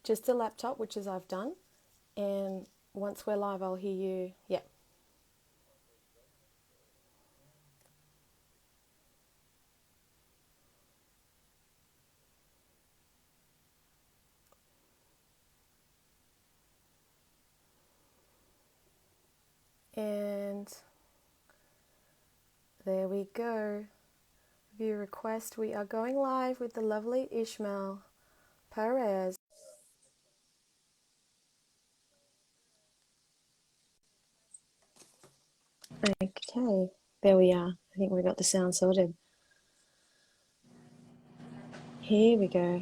Just the laptop, which is I've done. And once we're live, I'll hear you. Yeah. And there we go. View request. We are going live with the lovely Ismael Perez. Okay, there we are. I think we got the sound sorted. Here we go.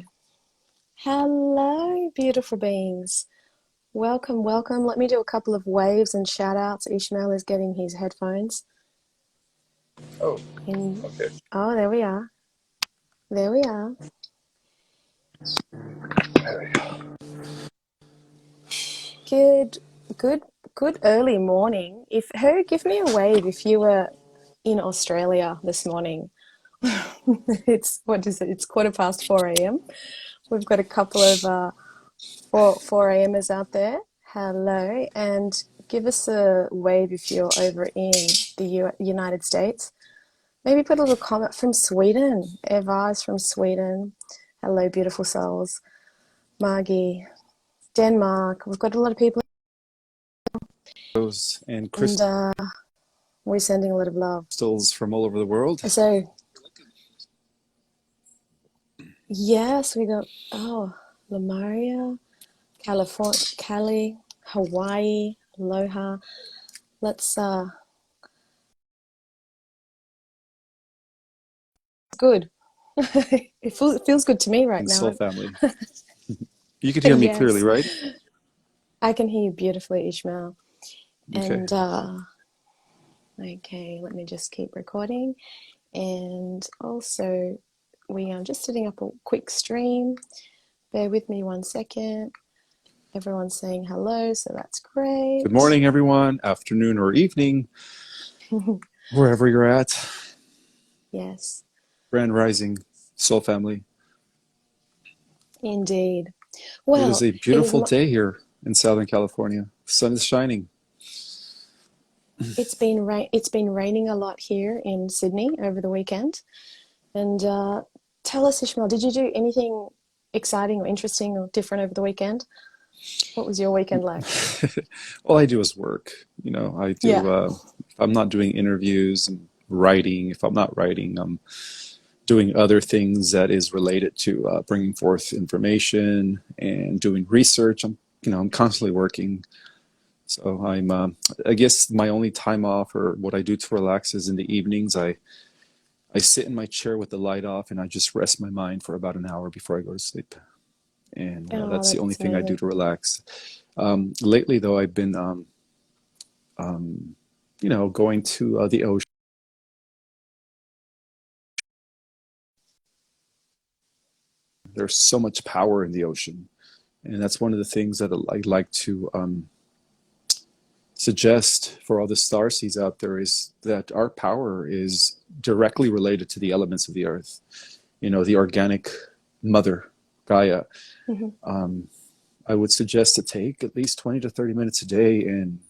Hello, beautiful beings. Welcome, welcome. Let me do a couple of waves and shout outs. Ishmael is getting his headphones. Oh, okay. Oh, there we are. There we are. Good early morning. Give me a wave if you were in Australia this morning. It's 4:15 a.m. We've got a couple of 4 a.m.ers out there. Hello, and give us a wave if you're over in the United States. Maybe put a little comment from Sweden. Eva is from Sweden. Hello, beautiful souls. Margie, Denmark. We've got a lot of people, And and we're sending a lot of love. crystals from all over the world. So, yes, we got, Lamaria, California, Cali, Hawaii, Aloha. Let's, good. It feels good to me right now. Soul family. You could hear me clearly, Yes, right? I can hear you beautifully, Ishmael. Okay. And, okay, let me just keep recording. And also, we are just setting up a quick stream. Bear with me 1 second. Everyone's saying hello, so that's great. Good morning, everyone. Afternoon or evening, wherever you're at. Yes, Grand Rising, Soul family. indeed. It Well, is a beautiful day here in Southern California. The sun is shining. it's been raining a lot here in Sydney over the weekend. And tell us, Ishmael, did you do anything exciting or interesting or different over the weekend? What was your weekend like? All I do is work. I do, Yeah. if I'm not doing interviews and writing, if I'm not writing, I'm doing other things that is related to bringing forth information and doing research. I'm constantly working. So I guess my only time off or what I do to relax is in the evenings. I sit in my chair with the light off and I just rest my mind for about an hour before I go to sleep. And Oh, that's the only that's thing I do amazing. to relax. Lately, though, I've been, going to the ocean. There's so much power in the ocean. And that's one of the things that I like to suggest for all the starseeds out there is that our power is directly related to the elements of the earth. The organic mother, Gaia. Hmm. I would suggest to take at least 20 to 30 minutes a day and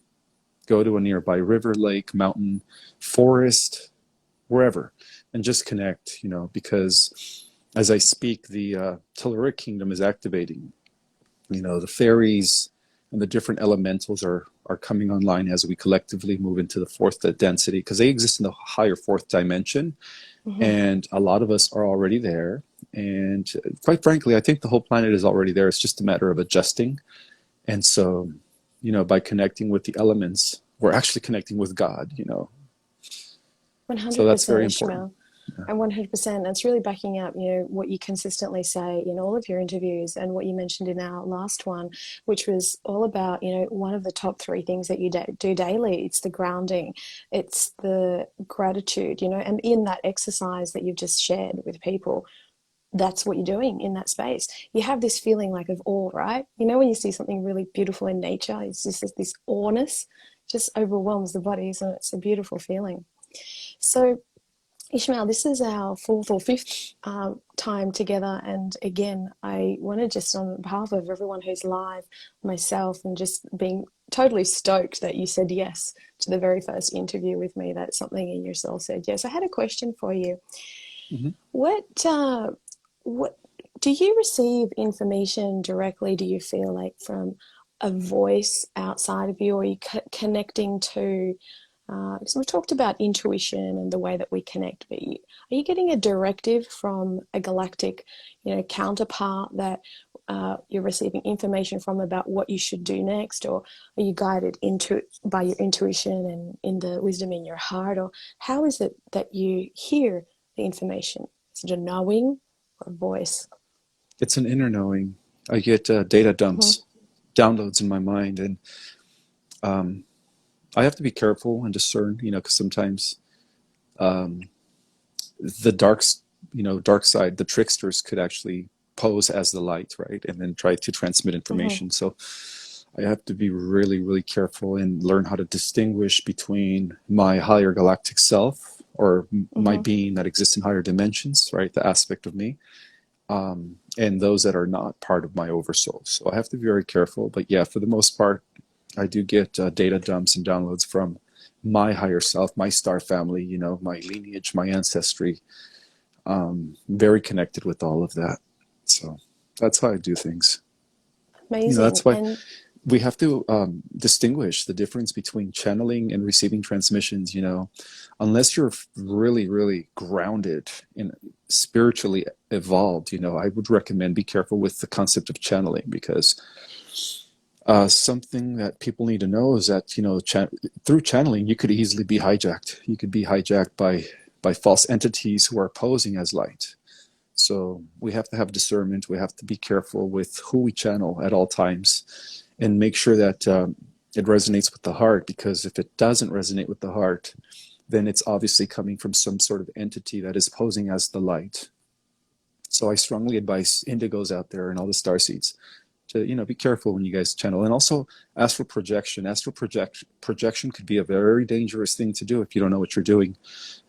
go to a nearby river, lake, mountain, forest, wherever, and just connect, because as I speak, the Telluric kingdom is activating. The fairies and the different elementals are coming online as we collectively move into the fourth density, because they exist in the higher fourth dimension. Hmm. And a lot of us are already there. And quite frankly, I think the whole planet is already there. It's just a matter of adjusting. And so, by connecting with the elements, we're actually connecting with God. So that's 100% very important. Ishmael. And 100%, that's really backing up, what you consistently say in all of your interviews and what you mentioned in our last one, which was all about, one of the top three things that you do daily. It's the grounding, it's the gratitude, and in that exercise that you've just shared with people, that's what you're doing in that space. You have this feeling like of awe, right? When you see something really beautiful in nature, it's just this awness just overwhelms the body, so it's a beautiful feeling. So Ishmael, this is our fourth or fifth time together. And again, I want to just, on behalf of everyone who's live, myself, and just being totally stoked that you said yes to the very first interview with me, that something in your soul said yes. I had a question for you. Hmm. What do you receive information directly? Do you feel like from a voice outside of you, or are you connecting to? Because we talked about intuition and the way that we connect, but are you getting a directive from a galactic, counterpart that you're receiving information from about what you should do next, or are you guided into by your intuition and in the wisdom in your heart, or how is it that you hear the information? Is it a knowing or a voice? It's an inner knowing. I get data Mm-hmm. dumps, downloads in my mind, and um, I have to be careful and discern, because sometimes um, the dark side, the tricksters could actually pose as the light, right? And then try to transmit Mm-hmm. information. So I have to be really, really careful and learn how to distinguish between my higher galactic self, or my Mm-hmm. being that exists in higher dimensions, right? The aspect of me, and those that are not part of my oversoul. So I have to be very careful. But yeah, for the most part, I do get data dumps and downloads from my higher self, my star family, my lineage, my ancestry. Very connected with all of that. So that's how I do things. Amazing. That's why And we have to distinguish the difference between channeling and receiving transmissions. Unless you're really, really grounded and spiritually evolved, I would recommend be careful with the concept of channeling, because something that people need to know is that through channeling you could easily be hijacked. You could be hijacked by false entities who are posing as light. So we have to have discernment. We have to be careful with who we channel at all times, and make sure that it resonates with the heart. Because if it doesn't resonate with the heart, then it's obviously coming from some sort of entity that is posing as the light. So I strongly advise indigos out there and all the starseeds to be careful when you guys channel. And also astral projection. Projection could be a very dangerous thing to do if you don't know what you're doing.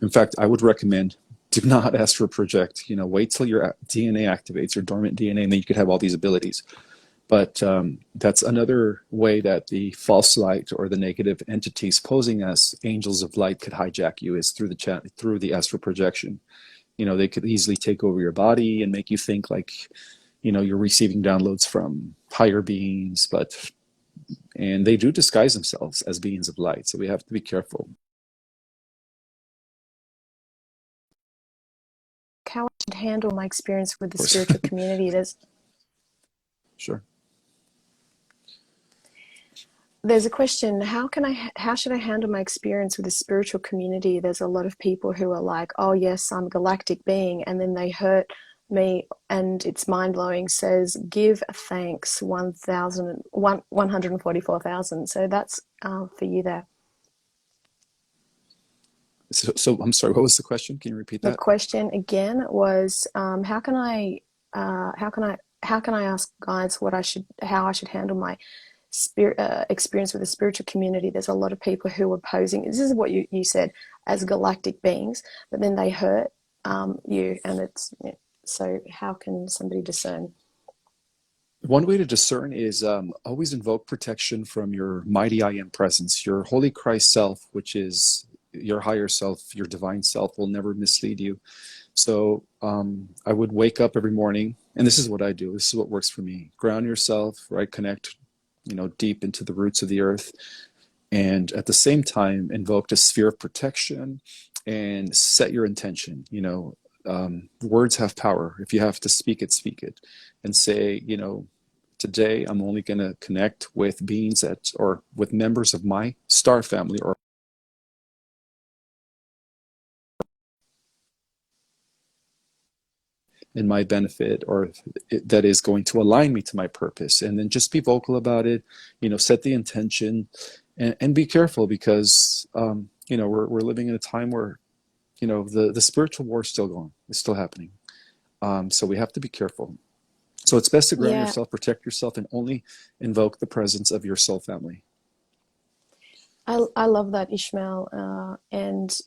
In fact, I would recommend, do not astral project. Wait till your DNA activates, your dormant DNA, and then you could have all these abilities. But that's another way that the false light or the negative entities posing as angels of light could hijack you, is through the astral projection. They could easily take over your body and make you think like you're receiving downloads from higher beings, and they do disguise themselves as beings of light. So we have to be careful. how I should handle my experience with Of the course. spiritual community. Sure. There's a question, how should I handle my experience with the spiritual community? There's a lot of people who are like, oh yes, I'm a galactic being, and then they hurt me, and it's mind-blowing. Says give thanks 144,000. So that's for you there. So I'm sorry, what was the question? Can you repeat The that? question again was, how can I ask guides how I should handle my experience with the spiritual community? There's a lot of people who are posing. This is what you said, as galactic beings, but then they hurt you, and it's, yeah. So how can somebody discern? One way to discern is always invoke protection from your mighty I am presence. Your holy Christ self, which is your higher self, your divine self, will never mislead you. So I would wake up every morning, and this is what I do. This is what works for me. Ground yourself, right? Connect, deep into the roots of the earth, and at the same time invoke a sphere of protection and set your intention. Words have power. If you have to speak it, and say, today I'm only going to connect with beings or with members of my star family, or in my benefit, or that is going to align me to my purpose. And then just be vocal about it, set the intention, and be careful, because we're living in a time where the spiritual war is still going, it's still happening. So we have to be careful. So it's best to ground Yeah. yourself, protect yourself, and only invoke the presence of your soul family. I love that, Ishmael. And,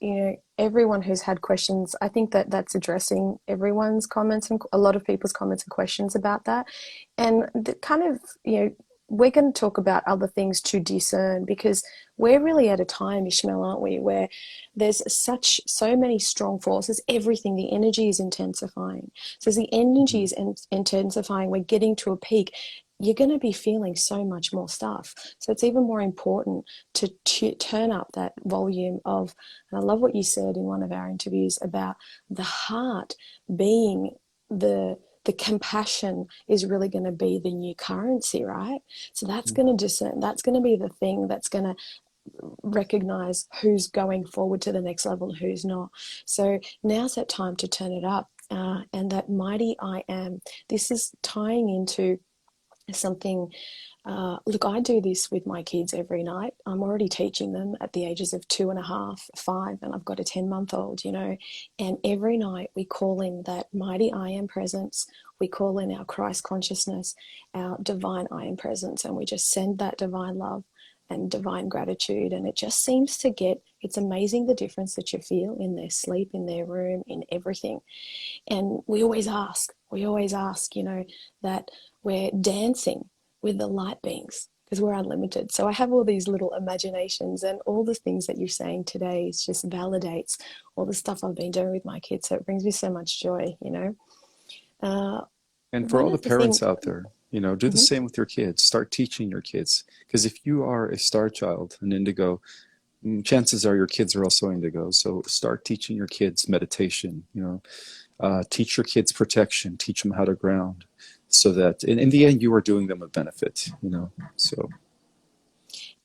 everyone who's had questions, I think that that's addressing everyone's comments and a lot of people's comments and questions about that. And the kind of, we're going to talk about other things to discern because we're really at a time, Ishmael, aren't we, where there's so many strong forces, everything, the energy is intensifying. So as the energy Mhm. is intensifying, we're getting to a peak. You're going to be feeling so much more stuff. So it's even more important to turn up that volume of, and I love what you said in one of our interviews about the heart being the compassion is really going to be the new currency, right? So that's going to discern, that's going to be the thing that's going to recognize who's going forward to the next level and who's not. So now's that time to turn it up. And that mighty I am, this is tying into something. Look, I do this with my kids every night. I'm already teaching them at the ages of 2.5, 5, and I've got a 10-month-old, And every night we call in that mighty I am presence. We call in our Christ consciousness, our divine I am presence, and we just send that divine love and divine gratitude. And it just seems to it's amazing the difference that you feel in their sleep, in their room, in everything. And we always ask, that we're dancing with the light beings because we're unlimited. So I have all these little imaginations, and all the things that you're saying today is just validates all the stuff I've been doing with my kids. So it brings me so much joy. Uh, And for one all the of the things, parents out there, do the mhm. same with your kids. Start teaching your kids. Because if you are a star child, an indigo, chances are your kids are also indigo. So start teaching your kids meditation, teach your kids protection, teach them how to ground so that in the end, you are doing them a benefit. So,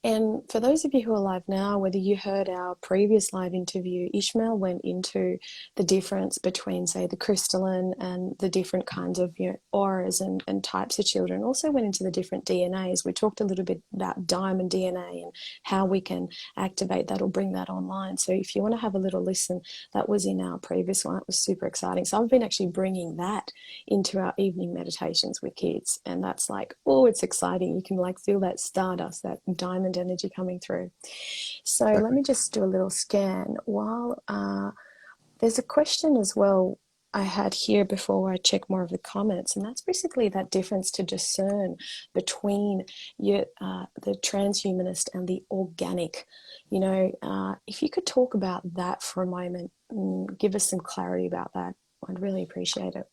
And for those of you who are live now, whether you heard our previous live interview, Ishmael went into the difference between, say, the crystalline and the different kinds of auras and types of children. Also went into the different DNAs. We talked a little bit about diamond DNA and how we can activate that or bring that online. So if you want to have a little listen, that was in our previous one. It was super exciting. So I've been actually bringing that into our evening meditations with kids. And that's like, oh, it's exciting. You can like feel that stardust, that diamond energy coming through. So let exactly. me just do a little scan while there's a question as well I had here before I check more of the comments, and that's basically that difference to discern between the transhumanist and the organic. If you could talk about that for a moment and give us some clarity about that, I'd really appreciate it.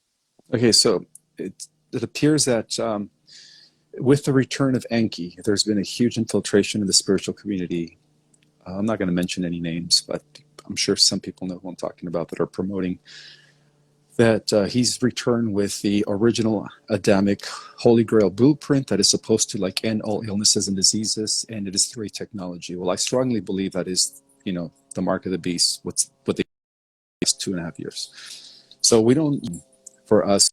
Okay, so it appears that with the return of Enki, there's been a huge infiltration in the spiritual community. I'm not going to mention any names, but I'm sure some people know who I'm talking about that are promoting that he's returned with the original Adamic Holy Grail blueprint that is supposed to like end all illnesses and diseases, and it is through a technology. Well, I strongly believe that is, the mark of the beast. What they 2.5 years. So we don't for us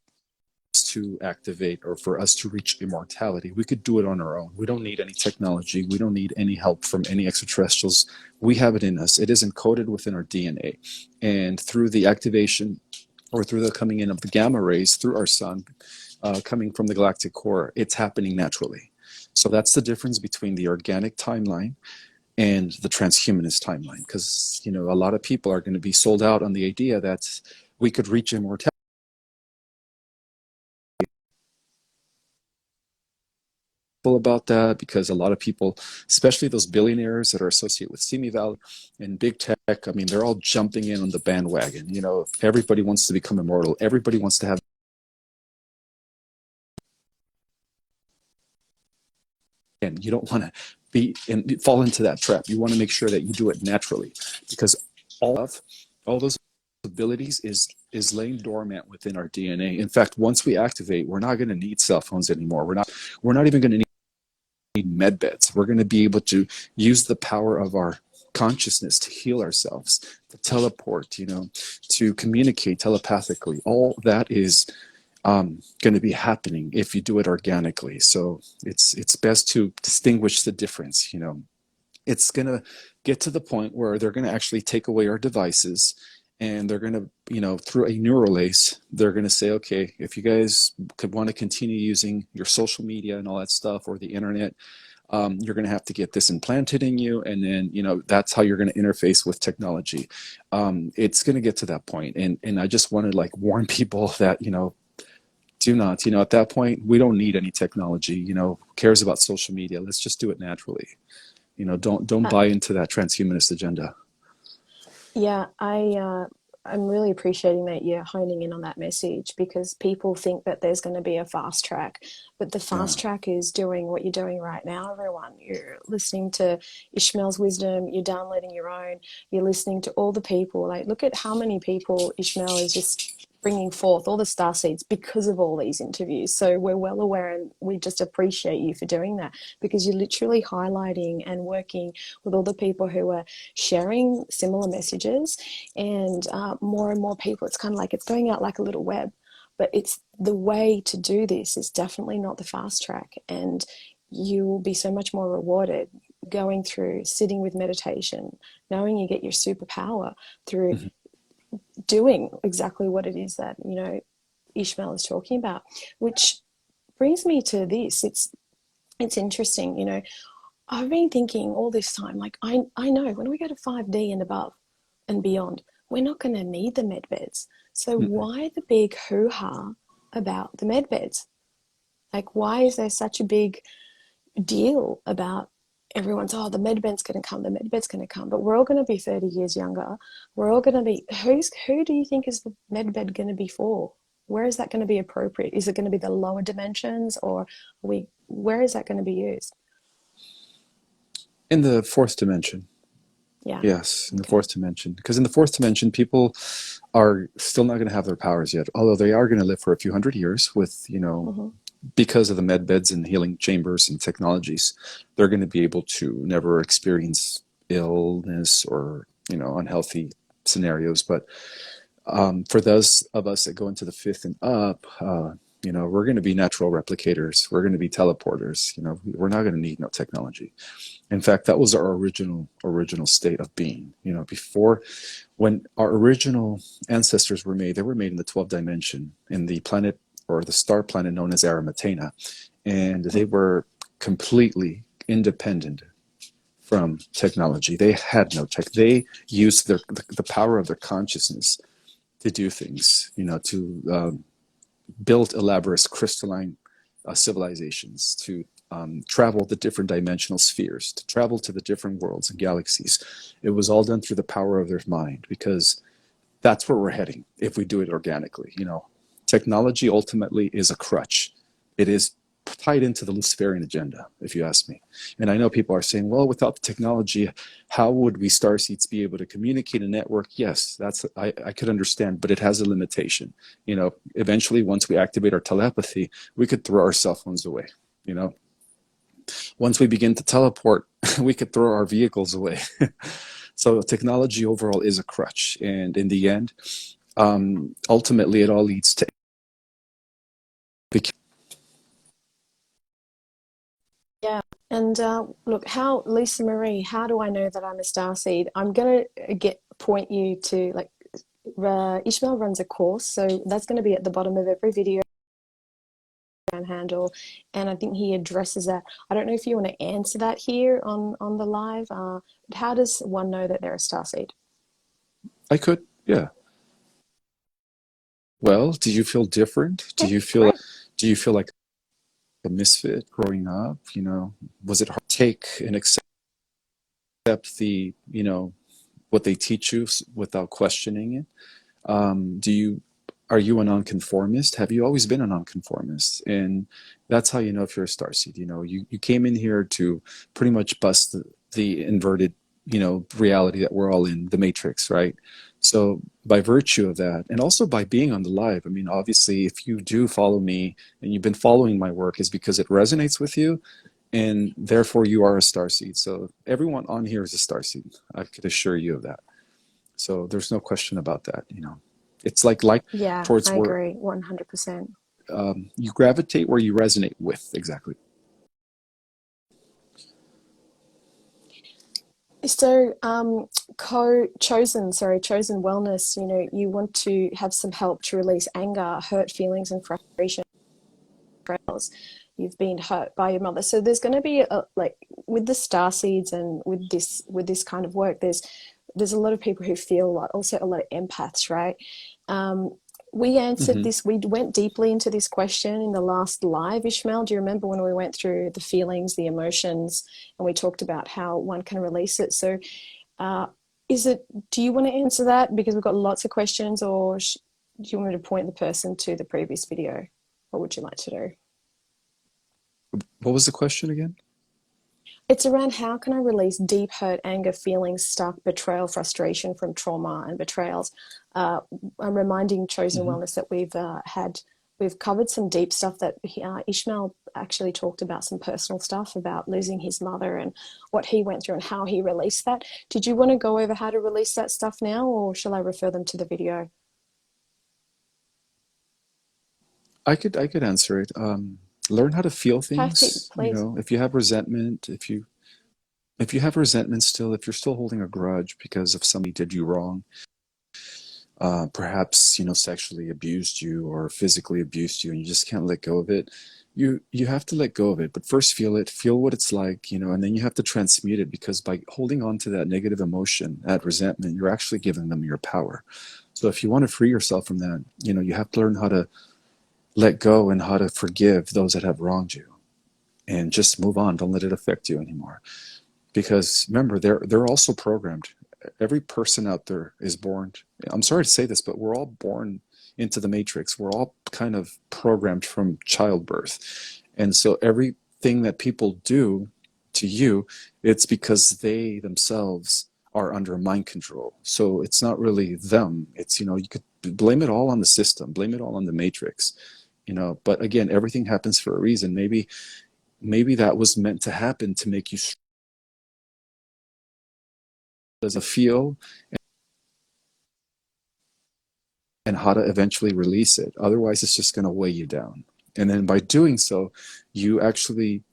to activate or for us to reach immortality. We could do it on our own. We don't need any technology. We don't need any help from any extraterrestrials. We have it in us. It is encoded within our DNA. And through the activation or through the coming in of the gamma rays through our sun, coming from the galactic core, it's happening naturally. So that's the difference between the organic timeline and the transhumanist timeline. Because, a lot of people are going to be sold out on the idea that we could reach immortality about that because a lot of people, especially those billionaires that are associated with Simi Valley and big tech, I mean, they're all jumping in on the bandwagon. Everybody wants to become immortal. Everybody wants to have, and you don't want to be and fall into that trap. You want to make sure that you do it naturally because all those abilities is laying dormant within our DNA. In fact, once we activate, we're not going to need cell phones anymore. We're not even going to need med beds. We're going to be able to use the power of our consciousness to heal ourselves, to teleport, to communicate telepathically. All that is going to be happening if you do it organically. So it's best to distinguish the difference. It's going to get to the point where they're going to actually take away our devices and they're going to, through a neural lace, they're going to say, okay, if you guys could want to continue using your social media and all that stuff or the internet, you're going to have to get this implanted in you, and then that's how you're going to interface with technology. It's going to get to that point, and I just want to like warn people that do not, at that point we don't need any technology. Who cares about social media? Let's just do it naturally. Don't Uh, buy into that transhumanist agenda. yeah, I'm really appreciating that you're honing in on that message because people think that there's going to be a fast track, but the Yeah. fast track is doing what you're doing right now, everyone. You're listening to Ishmael's wisdom, you're downloading your own, you're listening to all the people. Like, look at how many people Ishmael is just bringing forth, all the star seeds, because of all these interviews. So we're well aware and we just appreciate you for doing that because you're literally highlighting and working with all the people who are sharing similar messages and more and more people. It's kind of like it's going out like a little web, but it's the way to do this is definitely not the fast track, and you will be so much more rewarded going through sitting with meditation, knowing you get your superpower through Mhm. doing exactly what it is that Ishmael is talking about, which brings me to this. It's interesting, I've been thinking all this time, like I know when we go to 5D and above and beyond, we're not going to need the med beds. So Mhm. why the big hoo-ha about the med beds? Like, why is there such a big deal about everyone's, oh, the med bed's going to come, the med bed's going to come, but we're all going to be 30 years younger. We're all going to be, who do you think is the med bed going to be for? Where is that going to be appropriate? Is it going to be the lower dimensions, or where is that going to be used? In the fourth dimension. Yeah. Yes, in the Okay. fourth dimension. Because in the fourth dimension, people are still not going to have their powers yet, although they are going to live for a few hundred years with, Mm-hmm. because of the med beds and healing chambers and technologies, they're going to be able to never experience illness or, unhealthy scenarios. But for those of us that go into the fifth and up, we're going to be natural replicators. We're going to be teleporters. We're not going to need no technology. In fact, that was our original state of being. Before, when our original ancestors were made, they were made in the 12th dimension in the planet or the star planet known as Aramatena, and they were completely independent from technology. They had no tech. They used the power of their consciousness to do things. To build elaborate crystalline civilizations, to travel the different dimensional spheres, to travel to the different worlds and galaxies. It was all done through the power of their mind, because that's where we're heading if we do it organically. Technology ultimately is a crutch. It is tied into the Luciferian agenda, if you ask me. And I know people are saying, well, without the technology, how would we starseeds be able to communicate and network? Yes, I could understand, but it has a limitation. Eventually, once we activate our telepathy, we could throw our cell phones away. You know, once we begin to teleport, we could throw our vehicles away. So technology overall is a crutch, and in the end, ultimately, it all leads to. Yeah. And look, how Lisa Marie, how do I know that I'm a starseed? I'm gonna get point you to like Ishmael runs a course, so that's going to be at the bottom of every video handle, and I think he addresses that. I don't know if you want to answer that here on the live, but how does one know that they're a starseed? I could, yeah. Well, do you feel different? Do Okay, you feel great. do you feel like a misfit growing up? Was it hard to take and accept the, what they teach you without questioning it? Do you Are you a nonconformist? Have you always been a nonconformist? And that's how you know if you're a starseed. You came in here to pretty much bust the inverted, reality that we're all in, the matrix, right? So by virtue of that, and also by being on the live, I mean, obviously, if you do follow me and you've been following my work, is because it resonates with you, and therefore you are a starseed. So everyone on here is a starseed. I could assure you of that. So there's no question about that. It's like Yeah, towards I where agree 100%. you gravitate where you resonate with, exactly. So, chosen wellness, you want to have some help to release anger, hurt feelings, and frustration. betrayals, you've been hurt by your mother. So there's going to be like with the star seeds and with this kind of work, there's a lot of people who feel a lot, also a lot of empaths, right? Um, we answered Mm-hmm. this, we went deeply into this question in the last live, Ishmael. Do you remember when we went through the feelings, the emotions, and we talked about how one can release it? So uh, is it, do you want to answer that? Because we've got lots of questions, or do you want me to point the person to the previous video? What would you like to do? What was the question again? It's around how can I release deep hurt, anger, feelings, stuck, betrayal, frustration from trauma and betrayals. I'm reminding Chosen Mm-hmm. Wellness that we've covered some deep stuff that Ishmael actually talked about, some personal stuff about losing his mother and what he went through and how he released that. Did you want to go over how to release that stuff now, or shall I refer them to the video? I could answer it. Learn how to feel Perfect, things. You please. know, if you have resentment, if you have resentment still, if you're still holding a grudge because of somebody did you wrong, perhaps sexually abused you or physically abused you, and you just can't let go of it. You have to let go of it, but first feel it, feel what it's like, and then you have to transmute it, because by holding on to that negative emotion, that resentment, you're actually giving them your power. So if you want to free yourself from that, you have to learn how to let go and how to forgive those that have wronged you, and just move on. Don't let it affect you anymore, because remember, they're also programmed. Every person out there is born, I'm sorry to say this, but we're all born into the matrix. We're all kind of programmed from childbirth. And so everything that people do to you, it's because they themselves are under mind control. So it's not really them. It's, you could blame it all on the system, blame it all on the matrix, but again, everything happens for a reason. Maybe that was meant to happen to make you as a feel, and how to eventually release it. Otherwise, it's just going to weigh you down. And then by doing so, you actually,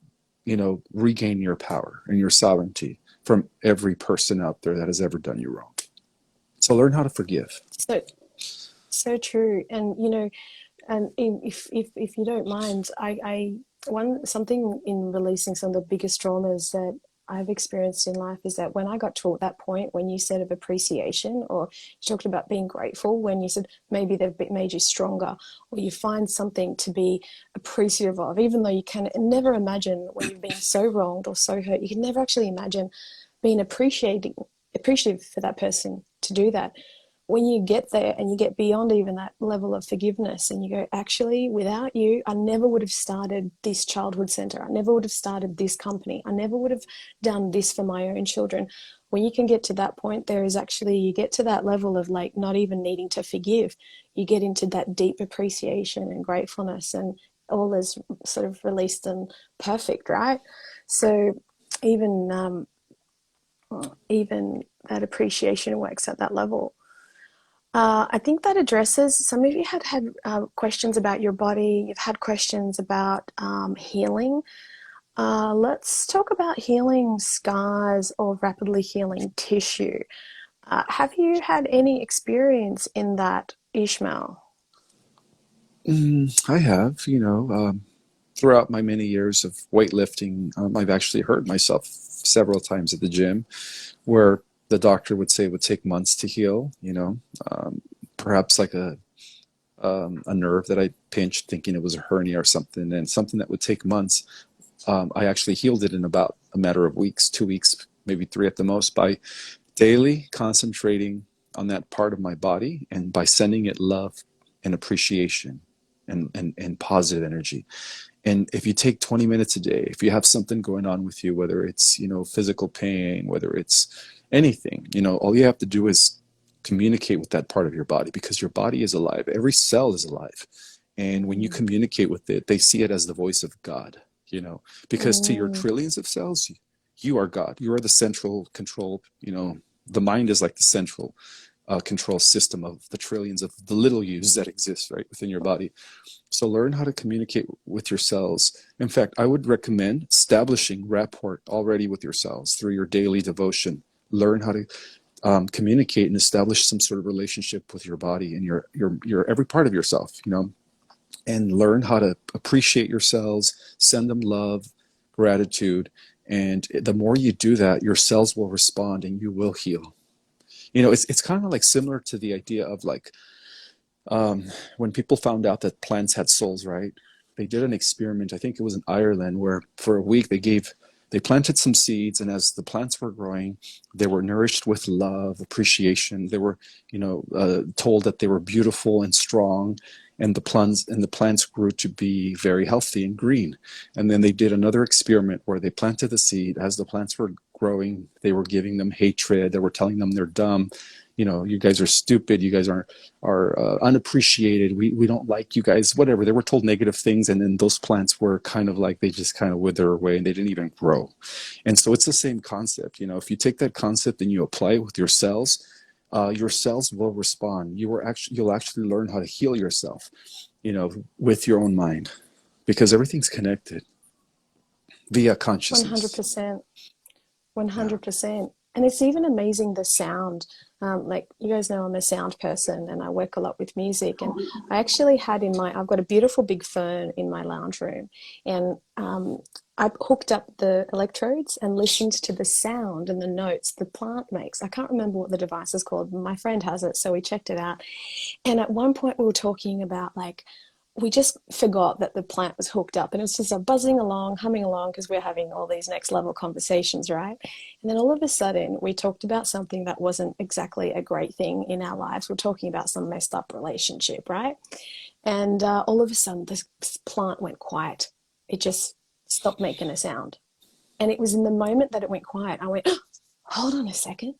regain your power and your sovereignty from every person out there that has ever done you wrong. So learn how to forgive. So so true. And and if you don't mind, I one something in releasing some of the biggest traumas that I've experienced in life is that when I got to that point, when you said of appreciation, or you talked about being grateful, when you said maybe they've made you stronger, or you find something to be appreciative of, even though you can never imagine when you've been so wronged or so hurt, you can never actually imagine being appreciative for that person to do that. When you get there and you get beyond even that level of forgiveness, and you go, actually, without you, I never would have started this childhood center. I never would have started this company. I never would have done this for my own children. When you can get to that point, you get to that level of like not even needing to forgive. You get into that deep appreciation and gratefulness, and all is sort of released and perfect, right? So even even that appreciation works at that level. I think that addresses some of you had questions about your body. You've had questions about healing. Let's talk about healing scars or rapidly healing tissue. Have you had any experience in that, Ishmael? I have, throughout my many years of weightlifting, I've actually hurt myself several times at the gym, where the doctor would say it would take months to heal, perhaps like a nerve that I pinched thinking it was a hernia or something, and something that would take months. I actually healed it in about a matter of weeks, 2 weeks, maybe three at the most, by daily concentrating on that part of my body, and by sending it love and appreciation and positive energy. And if you take 20 minutes a day, if you have something going on with you, whether it's, physical pain, whether it's anything, all you have to do is communicate with that part of your body, because your body is alive. Every cell is alive. And when you communicate with it, they see it as the voice of God, because to your Mm, trillions of cells, you are God. You are the central control, the mind is like the central control system of the trillions of the little yous that exist right within your body. So learn how to communicate with your cells. In fact, I would recommend establishing rapport already with your cells through your daily devotion. Learn how to communicate and establish some sort of relationship with your body and your every part of yourself. and learn how to appreciate your cells, send them love, gratitude. And the more you do that, your cells will respond and you will heal. You know, it's kind of like similar to the idea of like when people found out that plants had souls, right? They did an experiment, I think it was in Ireland, where for a week they planted some seeds, and as the plants were growing, they were nourished with love, appreciation. They were, told that they were beautiful and strong, and the plants grew to be very healthy and green. And then they did another experiment where they planted the seed. As the plants were growing, they were giving them hatred. They were telling them they're dumb. You guys are stupid. You guys are unappreciated. We don't like you guys. Whatever. They were told negative things, and then those plants were kind of like they just kind of wither away, and they didn't even grow. And so it's the same concept. If you take that concept and you apply it with your cells will respond. You'll actually learn how to heal yourself, with your own mind, because everything's connected via consciousness. 100%. Yeah. 100%. And it's even amazing the sound. Like you guys know, I'm a sound person and I work a lot with music. And I actually I've got a beautiful big fern in my lounge room. And I hooked up the electrodes and listened to the sound and the notes the plant makes. I can't remember what the device is called. My friend has it, so we checked it out. And at one point we were talking about like, we just forgot that the plant was hooked up, and it's just a buzzing along, humming along, because we're having all these next level conversations, right? And then all of a sudden we talked about something that wasn't exactly a great thing in our lives. We're talking about some messed up relationship, right? And all of a sudden this plant went quiet. It just stopped making a sound. And it was in the moment that it went quiet, I went, oh, hold on a second.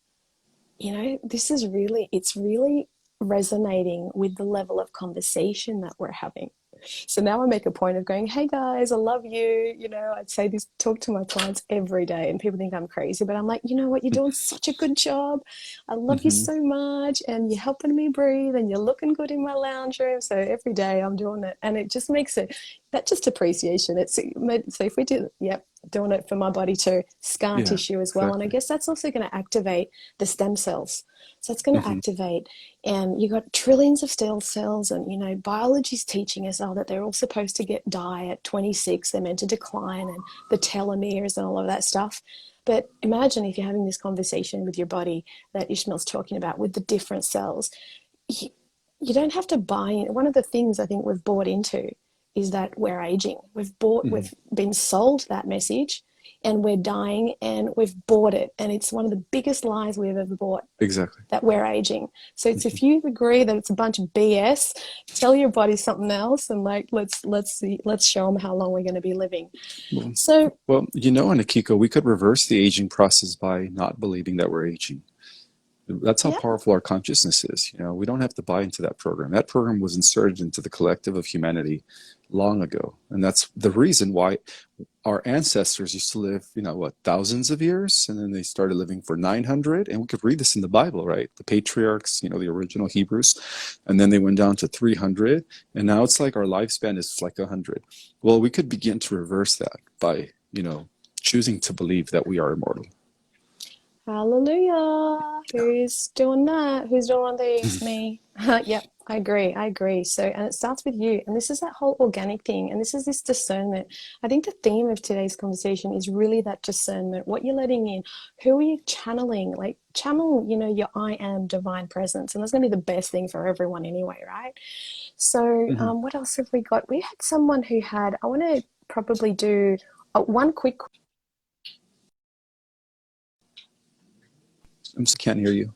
It's really resonating with the level of conversation that we're having. So now I make a point of going, hey guys, I love you. I'd say this, talk to my clients every day, and people think I'm crazy, but I'm like, you know what? You're doing such a good job. I love you Hmm. so much, and you're helping me breathe, and you're looking good in my lounge room. So every day I'm doing it, and it just makes it that just appreciation. So if we do, yep, doing it for my body too, scar Yeah, tissue as well, and I exactly. guess that's also going to activate the stem cells. So it's going to Hmm. activate, and you've got trillions of stem cells, and biology's teaching us all that they're all supposed to die at 26. They're meant to decline, and the telomeres and all of that stuff. But imagine if you're having this conversation with your body that Ishmael's talking about with the different cells. You, you don't have to buy in. One of the things I think we've bought into is that we're aging. Hmm. We've been sold that message, and we're dying, and we've bought it. And it's one of the biggest lies we've ever bought, Exactly. that we're aging. So it's, Hmm. if you agree that it's a bunch of BS, tell your body something else, and like let's show them how long we're going to be living. Well, So Anikiko, we could reverse the aging process by not believing that we're aging. That's how yeah, powerful our consciousness is. We don't have to buy into that program. That program was inserted into the collective of humanity long ago. And that's the reason why our ancestors used to live, thousands of years, and then they started living for 900. And we could read this in the Bible, right? The patriarchs, the original Hebrews, and then they went down to 300. And now it's like our lifespan is like 100. Well, we could begin to reverse that by, choosing to believe that we are immortal. hallelujah. Who's doing that? Who's doing one of these? Me. Yep, I agree. I agree. So, and it starts with you. And this is that whole organic thing. And this is this discernment. I think the theme of today's conversation is really that discernment. What you're letting in. Who are you channeling? Like, channel, your I am divine presence. And that's going to be the best thing for everyone anyway, right? So, Mhm. what else have we got? We had someone who I want to probably do one quick. I just can't hear you.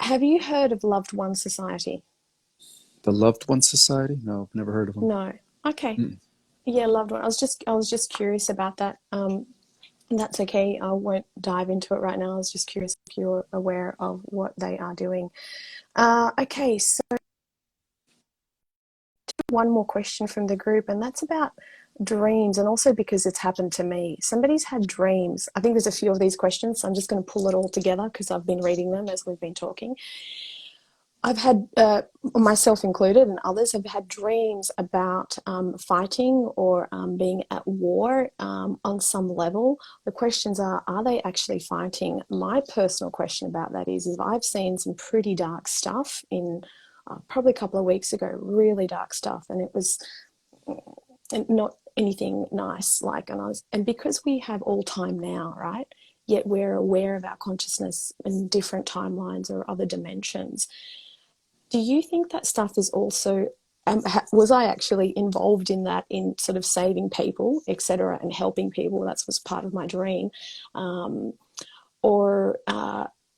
Have you heard of Loved One Society? The Loved One Society? No, I've never heard of them. No. Okay. Mm. Yeah, loved one. I was just curious about that. And that's okay. I won't dive into it right now. I was just curious if you're aware of what they are doing. Okay, so one more question from the group, and that's about dreams, and also because it's happened to me. Somebody's had dreams. I think there's a few of these questions, so I'm just going to pull it all together because I've been reading them as we've been talking. I've had, myself included, and others have had dreams about fighting or being at war on some level. The questions are they actually fighting? My personal question about that is I've seen some pretty dark stuff in probably a couple of weeks ago, really dark stuff, and it was not anything nice. And because we have all time now, right? Yet we're aware of our consciousness in different timelines or other dimensions. Do you think that stuff is also, was I actually involved in that, in sort of saving people, etc., and helping people? That was part of my dream. Or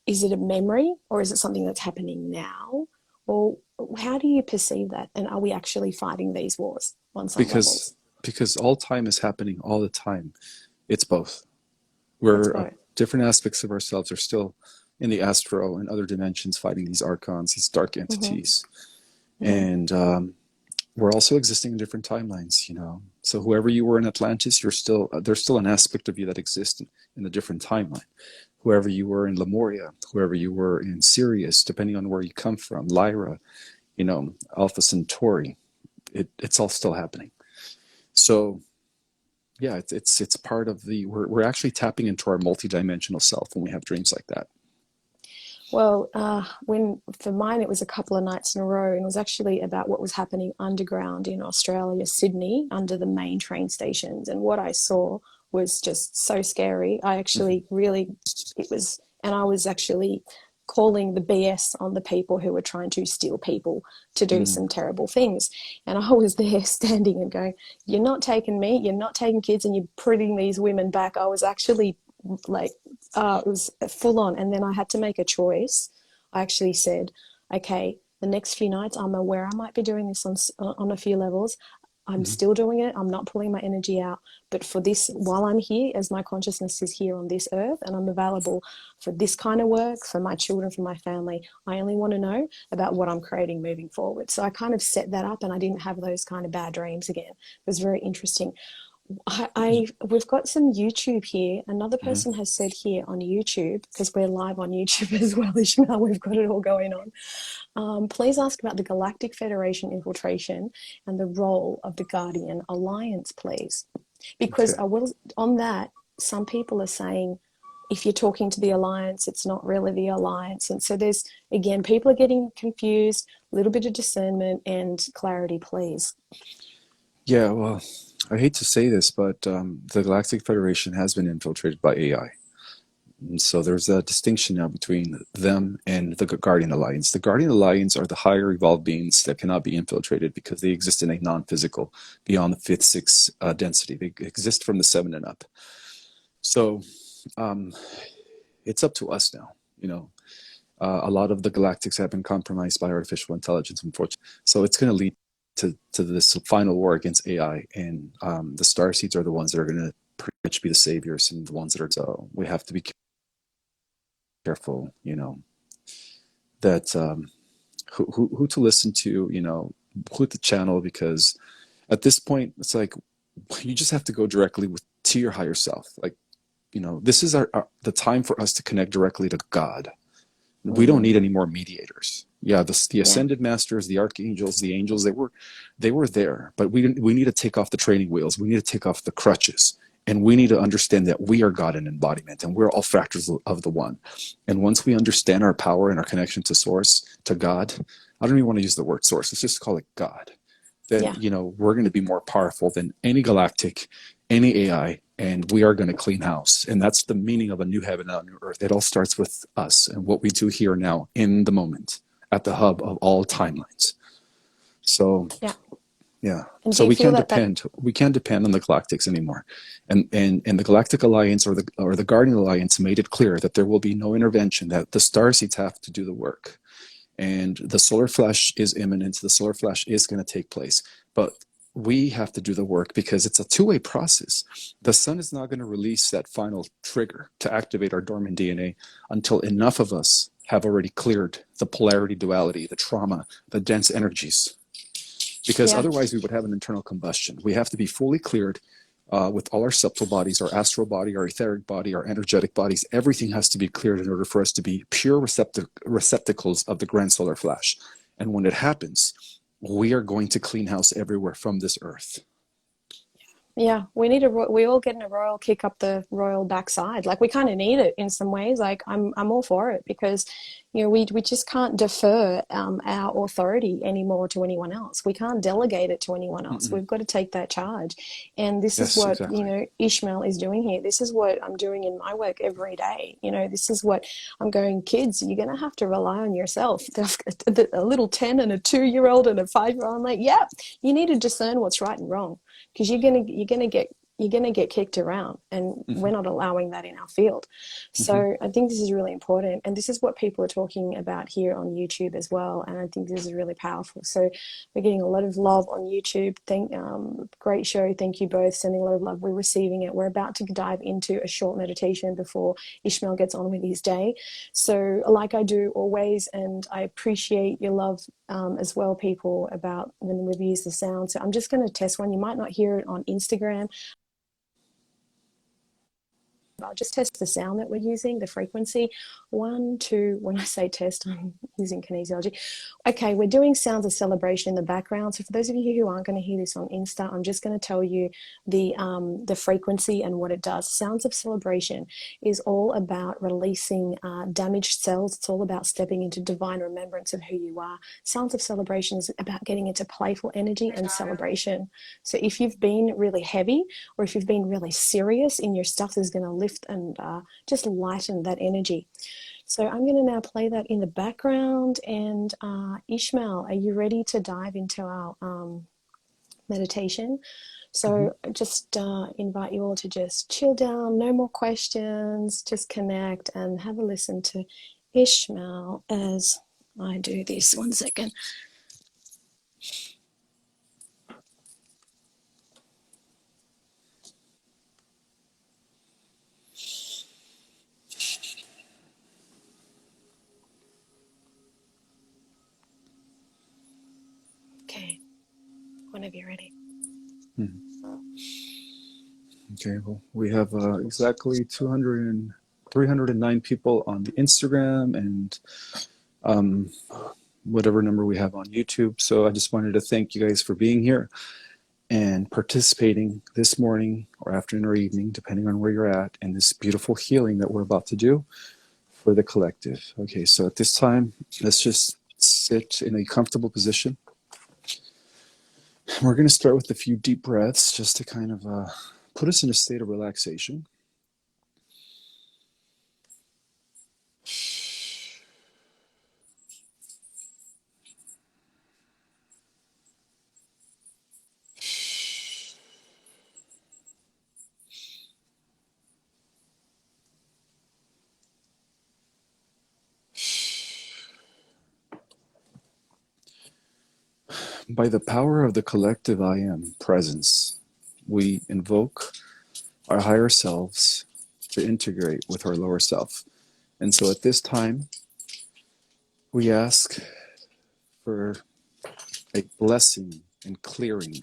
is it a memory, or is it something that's happening now? Or how do you perceive that? And are we actually fighting these wars on some levels? Because all time is happening all the time. It's both. It's We're both. different aspects of ourselves are still in the astro and other dimensions fighting these archons, these dark entities. And we're also existing in different timelines, you know. So whoever you were in Atlantis, you're still there's still an aspect of you that exists in a different timeline. Whoever you were in Lemuria, whoever you were in Sirius, depending on where you come from, Lyra, you know, Alpha Centauri, it's all still happening. So yeah, it's part of the we're actually tapping into our multidimensional self when we have dreams like that. Well, when for mine it was a couple of nights in a row, and it was actually about what was happening underground in Australia, Sydney, under the main train stations. And what I saw was just so scary. I actually really, it was, and I was actually calling the BS on the people who were trying to steal people to do some terrible things. And I was there standing and going, "You're not taking me, you're not taking kids, and you're putting these women back." I was actually like, it was full on. And then I had to make a choice. I actually said, okay, the next few nights, I'm aware I might be doing this on a few levels. I'm still doing it. I'm not pulling my energy out. But for this, while I'm here, as my consciousness is here on this earth, and I'm available for this kind of work, for my children, for my family, I only want to know about what I'm creating moving forward. So I kind of set that up, and I didn't have those kind of bad dreams again. It was very interesting. We've got some YouTube here. Another person has said here on YouTube, because we're live on YouTube as well, Ishmael, we've got it all going on. Please ask about the Galactic Federation infiltration and the role of the Guardian Alliance, please. Because I will, on that, some people are saying, if you're talking to the Alliance, it's not really the Alliance. And so there's, again, people are getting confused, a little bit of discernment and clarity, please. Yeah, well, I hate to say this, but the Galactic Federation has been infiltrated by AI. And so there's a distinction now between them and the Guardian Alliance. The Guardian Alliance are the higher evolved beings that cannot be infiltrated because they exist in a non-physical, beyond the fifth, sixth density. They exist from the 7 and up. So it's up to us now, you know. A lot of the galactics have been compromised by artificial intelligence, unfortunately. So it's going to lead to this final war against AI, and the starseeds are the ones that are going to pretty much be the saviors, and the ones that are. So we have to be careful, you know, that who to listen to, you know, who to channel, because at this point it's like you just have to go directly to your higher self. Like, you know, this is the time for us to connect directly to God. We don't need any more mediators. Yeah, the ascended masters, the archangels, the angels, they were there, but we need to take off the training wheels. We need to take off the crutches, and we need to understand that we are God in embodiment, and we're all fractals of the one. And once we understand our power and our connection to source, to God, I don't even want to use the word source. Let's just call it God. Then you know, we're going to be more powerful than any galactic, any AI, and we are going to clean house. And that's the meaning of a new heaven and a new earth. It all starts with us and what we do here now in the moment, at the hub of all timelines. So yeah. So we can't depend on the galactics anymore. And the Galactic Alliance or the Guardian Alliance made it clear that there will be no intervention, that the starseeds have to do the work. And the solar flash is imminent. The solar flash is going to take place. But we have to do the work because it's a two-way process. The sun is not going to release that final trigger to activate our dormant DNA until enough of us have already cleared the polarity, duality, the trauma, the dense energies. Because otherwise we would have an internal combustion. We have to be fully cleared with all our subtle bodies, our astral body, our etheric body, our energetic bodies. Everything has to be cleared in order for us to be pure receptacles of the grand solar flash. And when it happens, we are going to clean house everywhere from this earth. Yeah, we all getting a royal kick up the royal backside. Like we kind of need it in some ways. Like I'm all for it because, we just can't defer our authority anymore to anyone else. We can't delegate it to anyone else. Mm-mm. We've got to take that charge. And this is Yes, what, exactly. Ishmael is doing here. This is what I'm doing in my work every day. This is what I'm going, kids, you're going to have to rely on yourself. A little 10 and a 2-year-old and a 5-year-old. I'm like, yeah, you need to discern what's right and wrong because you're gonna get kicked around, and we're Mm-hmm. not allowing that in our field. Mm-hmm. So I think this is really important, and this is what people are talking about here on YouTube as well. And I think this is really powerful. So we're getting a lot of love on YouTube. Great show. Thank you both. Sending a lot of love. We're receiving it. We're about to dive into a short meditation before Ishmael gets on with his day. So like I do always, and I appreciate your love as well, people, about when we've used the sound. So I'm just going to test one. You might not hear it on Instagram. I'll just test the sound that we're using, the frequency. 1, 2, when I say test, I'm using kinesiology. Okay, we're doing sounds of celebration in the background. So for those of you who aren't going to hear this on Insta, I'm just going to tell you the frequency and what it does. Sounds of celebration is all about releasing damaged cells. It's all about stepping into divine remembrance of who you are. Sounds of celebration is about getting into playful energy and celebration. So if you've been really heavy or if you've been really serious in your stuff, is going to lift and just lighten that energy. So I'm going to now play that in the background. And Ishmael, are you ready to dive into our meditation? Mm-hmm. So I just invite you all to just chill down, no more questions, just connect and have a listen to Ishmael as I do this. 1 second. Okay, whenever you're ready. Mm-hmm. Okay, well, we have exactly 309 people on the Instagram and whatever number we have on YouTube. So I just wanted to thank you guys for being here and participating this morning or afternoon or evening, depending on where you're at, in this beautiful healing that we're about to do for the collective. Okay, so at this time, let's just sit in a comfortable position. We're going to start with a few deep breaths just to kind of put us in a state of relaxation. By the power of the collective I Am presence, we invoke our higher selves to integrate with our lower self. And so at this time, we ask for a blessing and clearing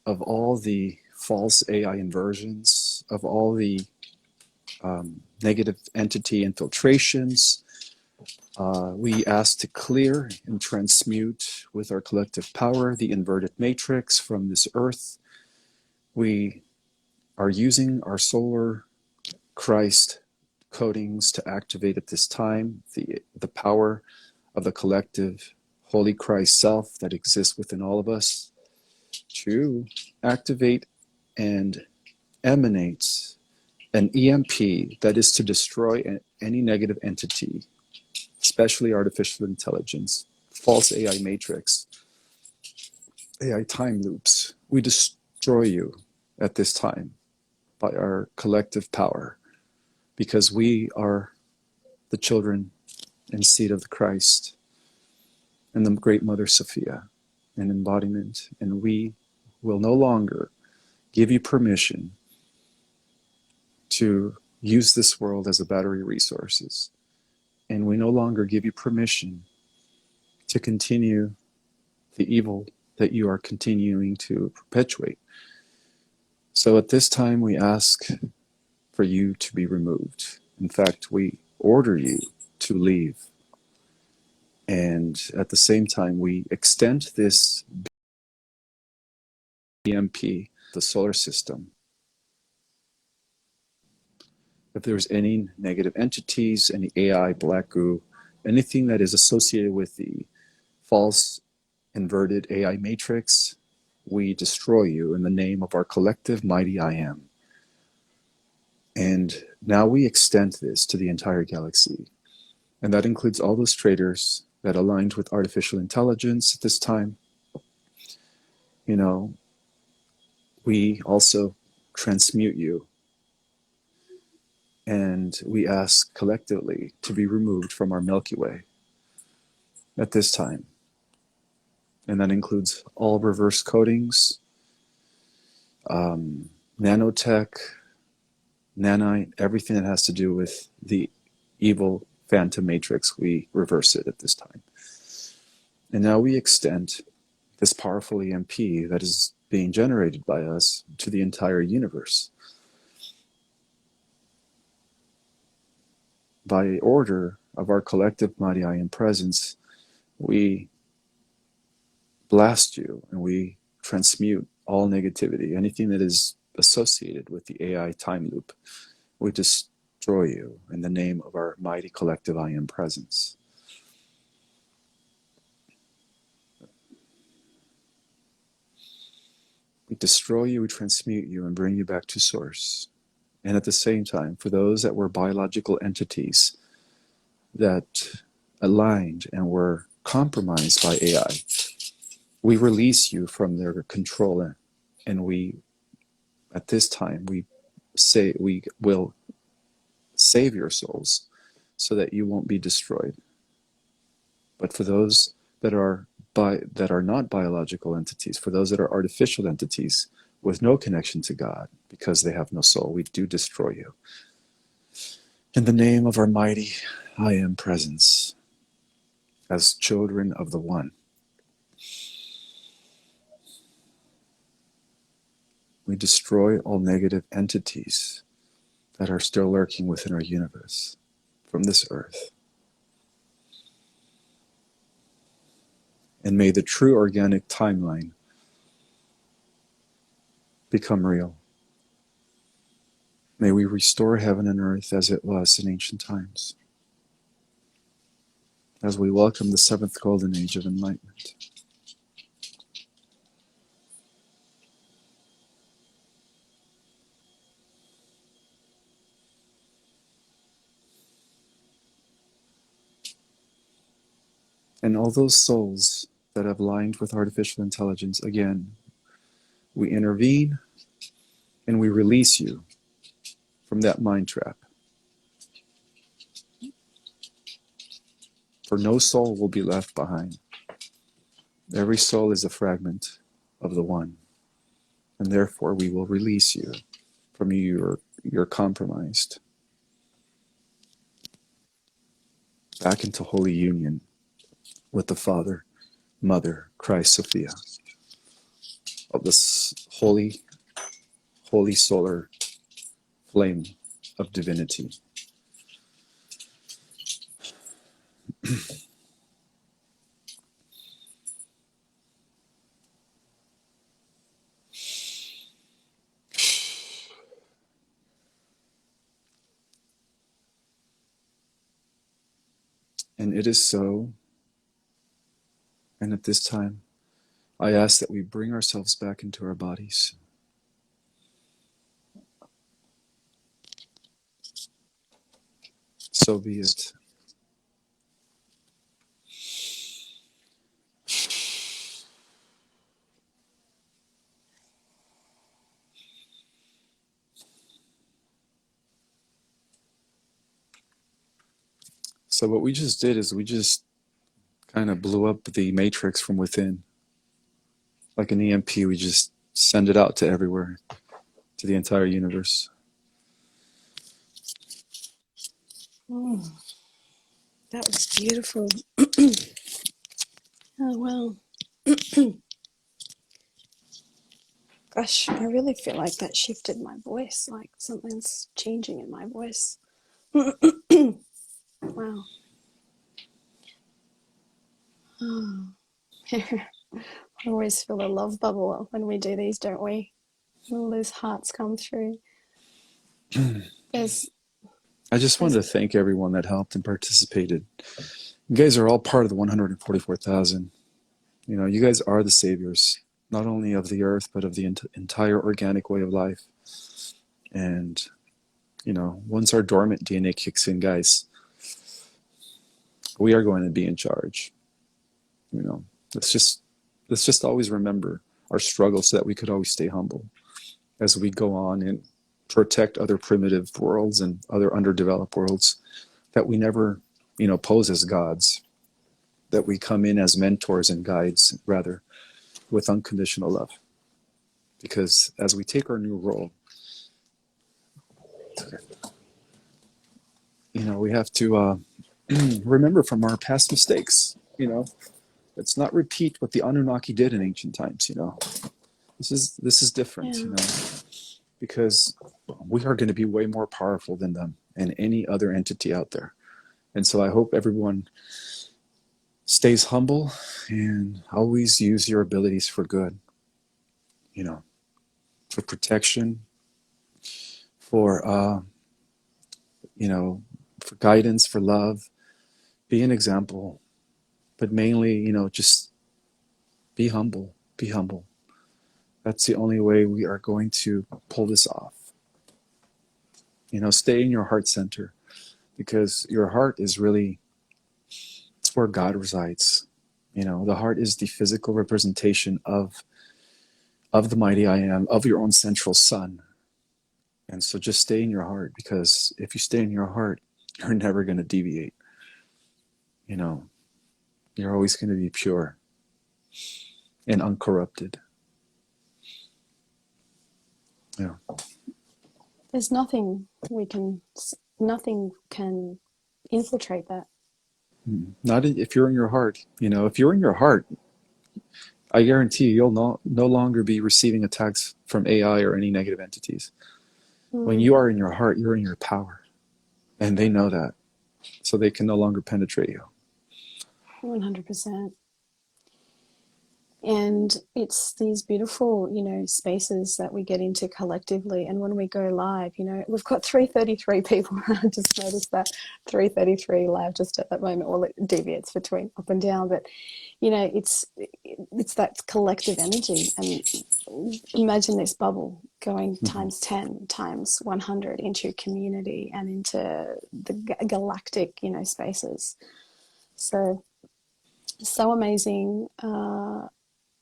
of all the false AI inversions, of all the negative entity infiltrations. We ask to clear and transmute with our collective power the inverted matrix from this earth. We are using our solar Christ codings to activate at this time the power of the collective Holy Christ self that exists within all of us to activate and emanate an EMP that is to destroy any negative entity, especially artificial intelligence, false AI matrix, AI time loops. We destroy you at this time by our collective power because we are the children and seed of the Christ and the great Mother Sophia, an embodiment, and we will no longer give you permission to use this world as a battery resources. And we no longer give you permission to continue the evil that you are continuing to perpetuate. So at this time, we ask for you to be removed. In fact, we order you to leave. And at the same time, we extend this BMP, the solar system. If there's any negative entities, any AI, black goo, anything that is associated with the false inverted AI matrix, we destroy you in the name of our collective mighty I am. And now we extend this to the entire galaxy. And that includes all those traders that aligned with artificial intelligence at this time. You know, we also transmute you. And we ask collectively to be removed from our Milky Way at this time. And that includes all reverse codings, nanotech, nanite, everything that has to do with the evil phantom matrix, we reverse it at this time. And now we extend this powerful EMP that is being generated by us to the entire universe. By order of our collective mighty I am presence, we blast you and we transmute all negativity, anything that is associated with the AI time loop. We destroy you in the name of our mighty collective I am presence. We destroy you, we transmute you, and bring you back to source. And at the same time, for those that were biological entities that aligned and were compromised by AI, we release you from their control. And we, at this time, we say we will save your souls so that you won't be destroyed. But for those that are not biological entities, for those that are artificial entities with no connection to God, because they have no soul, we do destroy you. In the name of our mighty I am presence, as children of the One, we destroy all negative entities that are still lurking within our universe from this earth. And may the true organic timeline become real. May we restore heaven and earth as it was in ancient times, as we welcome the seventh golden age of enlightenment. And all those souls that have aligned with artificial intelligence, again, we intervene and we release you from that mind trap. For no soul will be left behind. Every soul is a fragment of the One. And therefore we will release you from your compromised back into holy union with the Father, Mother, Christ, Sophia, of this holy, holy solar flame of divinity. And it is so. And at this time, I ask that we bring ourselves back into our bodies. So be it. So what we just did is we just kind of blew up the matrix from within. Like an EMP, we just send it out to everywhere, to the entire universe. Oh, that was beautiful. Oh, well. Gosh, I really feel like that shifted my voice, like something's changing in my voice. Wow. I always feel a love bubble when we do these, don't we? All those hearts come through. There's, I just wanted there's, to thank everyone that helped and participated. You guys are all part of the 144,000. You know, you guys are the saviors, not only of the earth, but of the entire organic way of life. And, you know, once our dormant DNA kicks in, guys, we are going to be in charge. You know, let's just always remember our struggle so that we could always stay humble as we go on and protect other primitive worlds and other underdeveloped worlds that we never, you know, pose as gods, that we come in as mentors and guides, rather, with unconditional love. Because as we take our new role, you know, we have to remember from our past mistakes. You know, let's not repeat what the Anunnaki did in ancient times. You know, this is different. yeah. You know, because we are going to be way more powerful than them and any other entity out there. And so I hope everyone stays humble and always use your abilities for good. You know, for protection, for you know, for guidance, for love. Be an example, but mainly, you know, just be humble. Be humble. That's the only way we are going to pull this off. You know, stay in your heart center, because your heart is really, it's where God resides. You know, the heart is the physical representation of the mighty I am, of your own central sun. And so just stay in your heart, because if you stay in your heart, you're never going to deviate. You know, you're always going to be pure and uncorrupted. Yeah. There's nothing nothing can infiltrate that. Not if you're in your heart. You know, if you're in your heart, I guarantee you'll no longer be receiving attacks from AI or any negative entities. When Mm, you are in your heart, you're in your power. And they know that. So they can no longer penetrate you. 100%. And it's these beautiful, spaces that we get into collectively. And when we go live, we've got 333 people. I just noticed that 333 live just at that moment. Well, it deviates between up and down, but it's that collective energy. And imagine this bubble going Mm-hmm. times 10, times 100 into community and into the galactic, spaces. So amazing.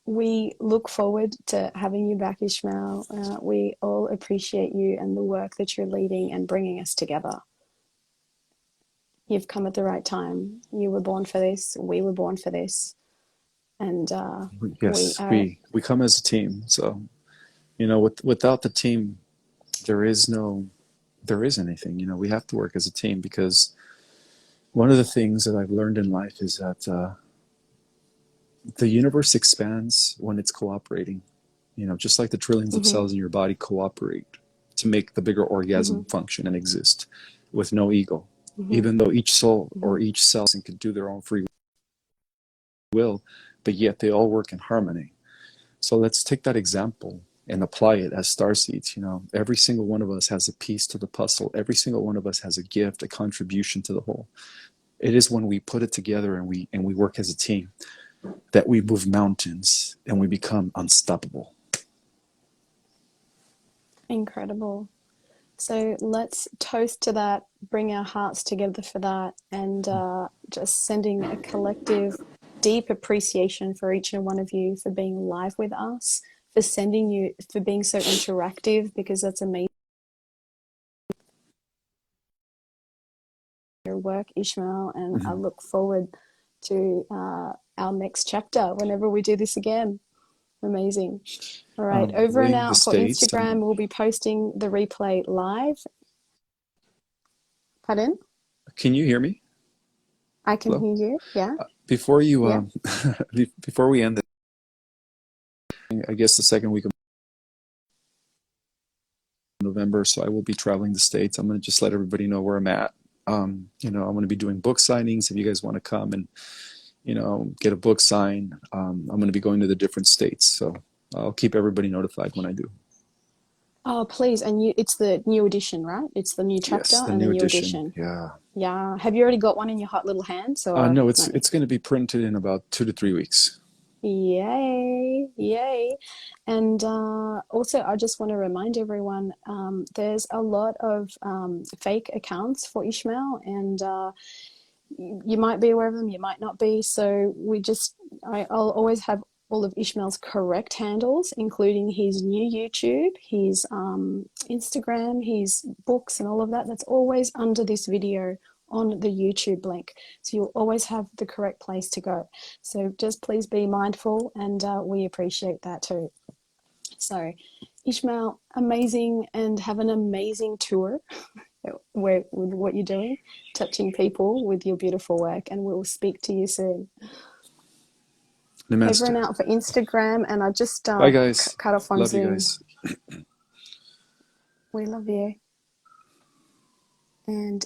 We look forward to having you back, Ishmael. We all appreciate you and the work that you're leading and bringing us together. You've come at the right time. You were born for this. We were born for this. And we Yes, are. we come as a team. So, you know, without the team, there is no, there is anything. You know, we have to work as a team, because one of the things that I've learned in life is that the universe expands when it's cooperating. You know, just like the trillions of Mm-hmm, cells in your body cooperate to make the bigger mm-hmm, orgasm function and exist with no ego. mm-hmm, Even though each soul mm-hmm. or each cell can do their own free will, but yet they all work in harmony. So let's take that example and apply it as star seeds. You know, every single one of us has a piece to the puzzle. Every single one of us has a gift, a contribution to the whole. It is when we put it together and we work as a team that we move mountains and we become unstoppable. Incredible. So let's toast to that, bring our hearts together for that, and just sending a collective deep appreciation for each and one of you for being live with us, for being so interactive, because that's amazing. Your work, Ishmael, and I Mm-hmm. look forward to our next chapter whenever we do this again. Amazing. All right, over and Leaving the out for States. Instagram. We'll be posting the replay live. Pardon? Can you hear me? I can Hello? hear you. Yeah. Before you, Yeah. before we end, I guess the second week of November, so I will be traveling the States. I'm going to just let everybody know where I'm at. I'm going to be doing book signings if you guys want to come and, get a book signed. I'm going to be going to the different states, so I'll keep everybody notified when I do. Oh, please. And it's the new edition, right? It's the new chapter Yes, the and the new new edition. edition. Yeah. Yeah. Have you already got one in your hot little hands or No, not yet? it's going to be printed in about 2 to 3 weeks. Yay, yay. And also, I just want to remind everyone there's a lot of fake accounts for Ishmael, and you might be aware of them, you might not be. So I'll always have all of Ishmael's correct handles, including his new YouTube, his Instagram, his books, and all of that. That's always under this video on the YouTube link. So you'll always have the correct place to go. So just please be mindful, and we appreciate that too. So, Ishmael, amazing, and have an amazing tour with what you're doing, touching people with your beautiful work, and we'll speak to you soon. Over and Namaste. out for Instagram, and I just Bye, guys. cut off on Love you Zoom. guys. We love you. And